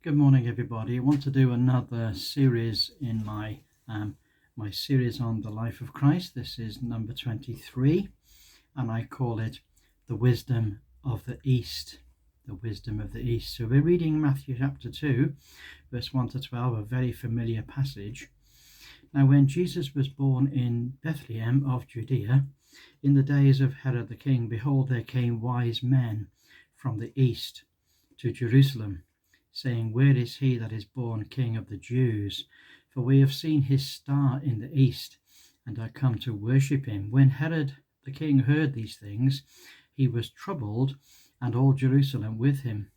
Good morning, everybody. I want to do another series in my series on the life of Christ. This is number 23, and I call it The Wisdom of the East. The Wisdom of the East. So we're reading Matthew chapter 2, verse 1 to 12, a very familiar passage. Now, when Jesus was born in Bethlehem of Judea, in the days of Herod the king, behold, there came wise men from the east to Jerusalem, saying, Where is he that is born King of the Jews? For we have seen his star in the east, and are come to worship him. When Herod the king heard these things, he was troubled, and all Jerusalem with him.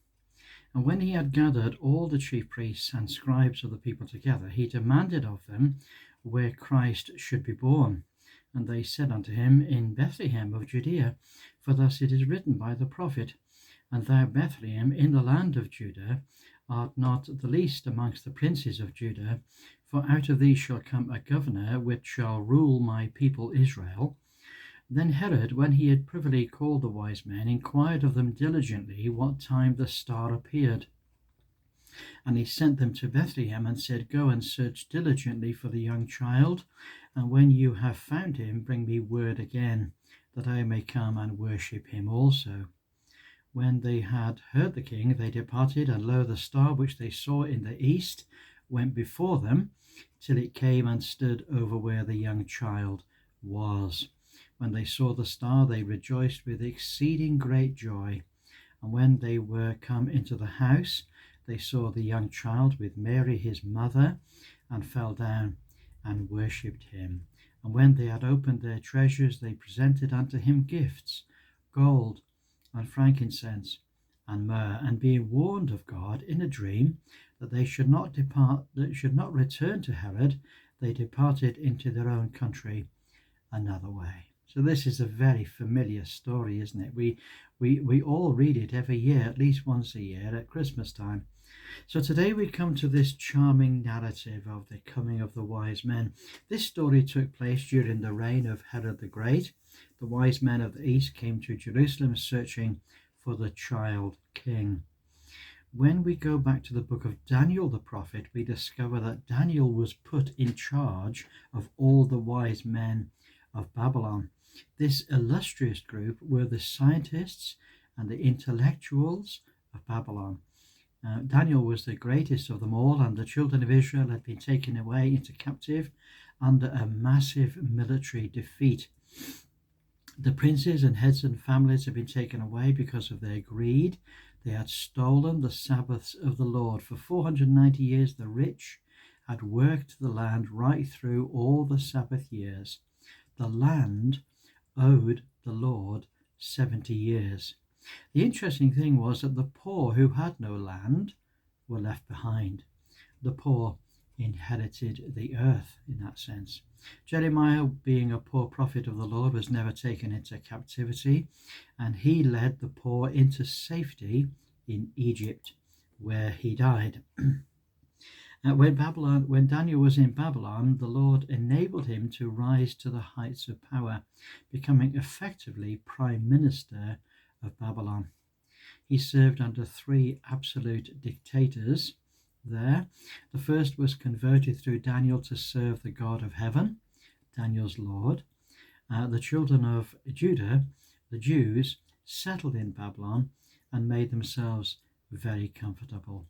And when he had gathered all the chief priests and scribes of the people together, he demanded of them where Christ should be born. And they said unto him, In Bethlehem of Judea, for thus it is written by the prophet, And thou, Bethlehem, in the land of Judah, art not the least amongst the princes of Judah, for out of thee shall come a governor which shall rule my people Israel. Then Herod, when he had privily called the wise men, inquired of them diligently what time the star appeared. And he sent them to Bethlehem, and said, Go and search diligently for the young child, and when you have found him, bring me word again, that I may come and worship him also. When they had heard the king, they departed, and lo, the star which they saw in the east went before them, till it came and stood over where the young child was. When they saw the star, they rejoiced with exceeding great joy. And when they were come into the house, they saw the young child with Mary his mother, and fell down and worshipped him. And when they had opened their treasures, they presented unto him gifts, gold, and frankincense, and myrrh. And being warned of God in a dream that they should not return to Herod, they departed into their own country another way. So this is a very familiar story, isn't it? We all read it every year, at least once a year at Christmas time. So today we come to this charming narrative of the coming of the wise men. This story took place during the reign of Herod the Great. The wise men of the east came to Jerusalem searching for the child king. When we go back to the book of Daniel the prophet, we discover that Daniel was put in charge of all the wise men of Babylon. This illustrious group were the scientists and the intellectuals of Babylon. Daniel was the greatest of them all, and the children of Israel had been taken away into captive under a massive military defeat. The princes and heads and families had been taken away because of their greed. They had stolen the Sabbaths of the Lord. For 490 years, the rich had worked the land right through all the Sabbath years. The land owed the Lord 70 years. The interesting thing was that the poor who had no land were left behind. The poor inherited the earth in that sense. Jeremiah, being a poor prophet of the Lord, was never taken into captivity, and he led the poor into safety in Egypt, where he died. When Daniel was in Babylon, the Lord enabled him to rise to the heights of power, becoming effectively prime minister of Babylon. He served under 3 absolute dictators there. The first was converted through Daniel to serve the God of heaven, Daniel's Lord. The children of Judah, the Jews, settled in Babylon and made themselves very comfortable.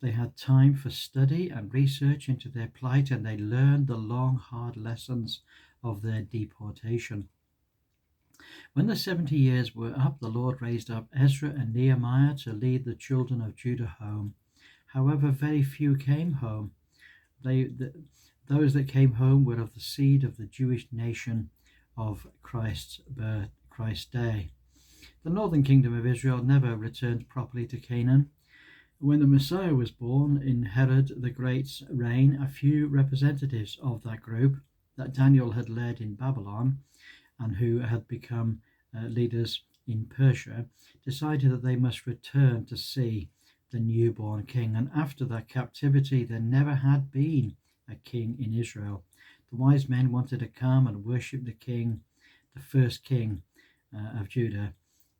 They had time for study and research into their plight, and they learned the long, hard lessons of their deportation. When the 70 years were up, the Lord raised up Ezra and Nehemiah to lead the children of Judah home. However, very few came home. Those that came home were of the seed of the Jewish nation of Christ's birth, Christ's day. The northern kingdom of Israel never returned properly to Canaan. When the Messiah was born in Herod the Great's reign, a few representatives of that group that Daniel had led in Babylon and who had become leaders in Persia decided that they must return to see the newborn king. And after that captivity, there never had been a king in Israel. The wise men wanted to come and worship the king, the first king of Judah,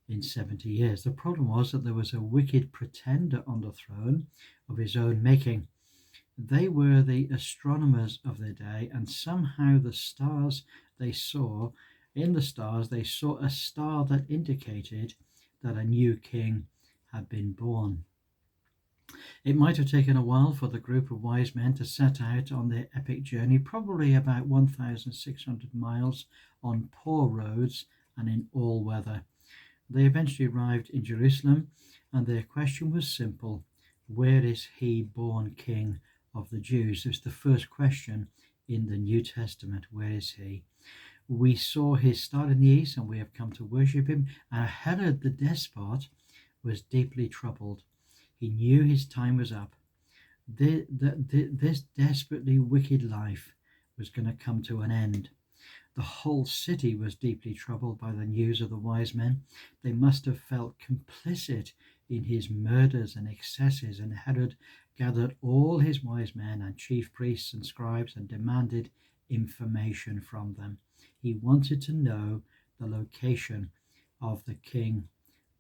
in 70 years. The problem was that there was a wicked pretender on the throne of his own making. They were the astronomers of their day, and somehow the stars they saw, in the stars, they saw a star that indicated that a new king had been born. It might have taken a while for the group of wise men to set out on their epic journey, probably about 1,600 miles on poor roads and in all weather. They eventually arrived in Jerusalem, and their question was simple: where is he born King of the Jews? It's the first question in the New Testament. Where is he? We saw his star in the east, and we have come to worship him. And Herod the despot was deeply troubled. He knew his time was up. This desperately wicked life was going to come to an end. The whole city was deeply troubled by the news of the wise men. They must have felt complicit in his murders and excesses, and Herod gathered all his wise men and chief priests and scribes and demanded information from them. He wanted to know the location of the king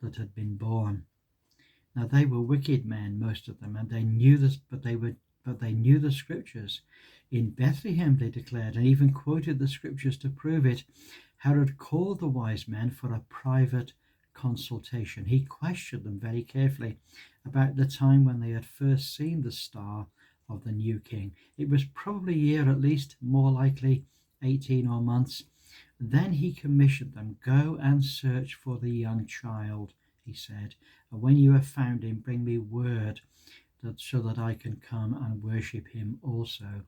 that had been born. Now they were wicked men, most of them, and they knew this, but they knew the scriptures. In Bethlehem, they declared, and even quoted the scriptures to prove it. Herod called the wise men for a private consultation. He questioned them very carefully about the time when they had first seen the star of the new king. It was probably a year at least, more likely 18 or months. Then he commissioned them, go and search for the young child, he said, and when you have found him, bring me word so that I can come and worship him also.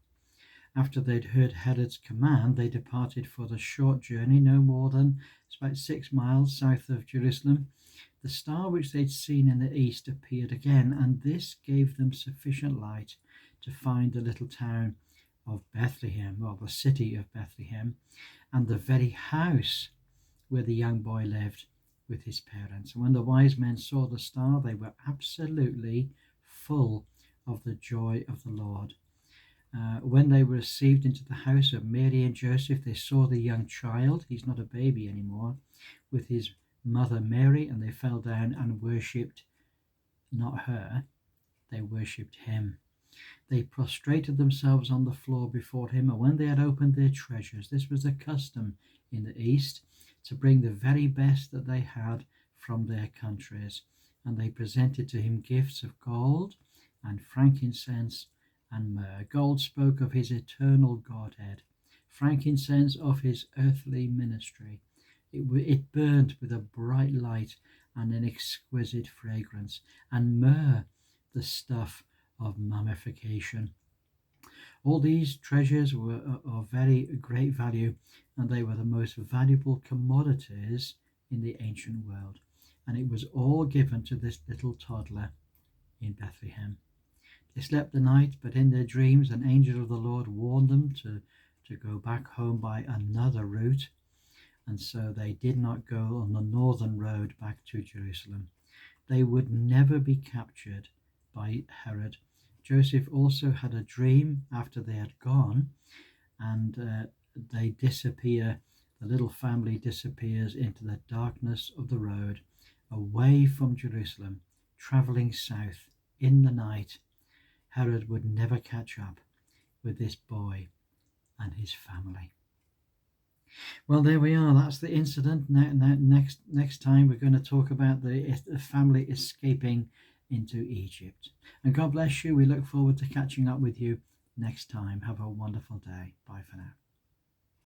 After they'd heard Herod's command, they departed for the short journey, no more than about 6 miles south of Jerusalem. The star which they'd seen in the east appeared again, and this gave them sufficient light to find the little town of Bethlehem, or the city of Bethlehem, and the very house where the young boy lived with his parents. And when the wise men saw the star, they were absolutely full of the joy of the Lord. When they were received into the house of Mary and Joseph, they saw the young child, he's not a baby anymore, with his mother Mary, and they fell down and worshipped not her, they worshipped him. They prostrated themselves on the floor before him, and when they had opened their treasures, this was the custom in the East, to bring the very best that they had from their countries, and they presented to him gifts of gold and frankincense and myrrh. Gold spoke of his eternal Godhead, frankincense of his earthly ministry. It burned with a bright light and an exquisite fragrance, and myrrh, the stuff of mummification. All these treasures were of very great value, and they were the most valuable commodities in the ancient world. And it was all given to this little toddler in Bethlehem. They slept the night, but in their dreams an angel of the Lord warned them to go back home by another route, and so they did not go on the northern road back to Jerusalem. They would never be captured by Herod. Joseph also had a dream after they had gone, and they disappear. The little family disappears into the darkness of the road, away from Jerusalem, traveling south in the night. Herod would never catch up with this boy and his family. Well, there we are. That's the incident. Next time we're going to talk about the family escaping into Egypt. And God bless you. We look forward to catching up with you next time. Have a wonderful day. Bye for now.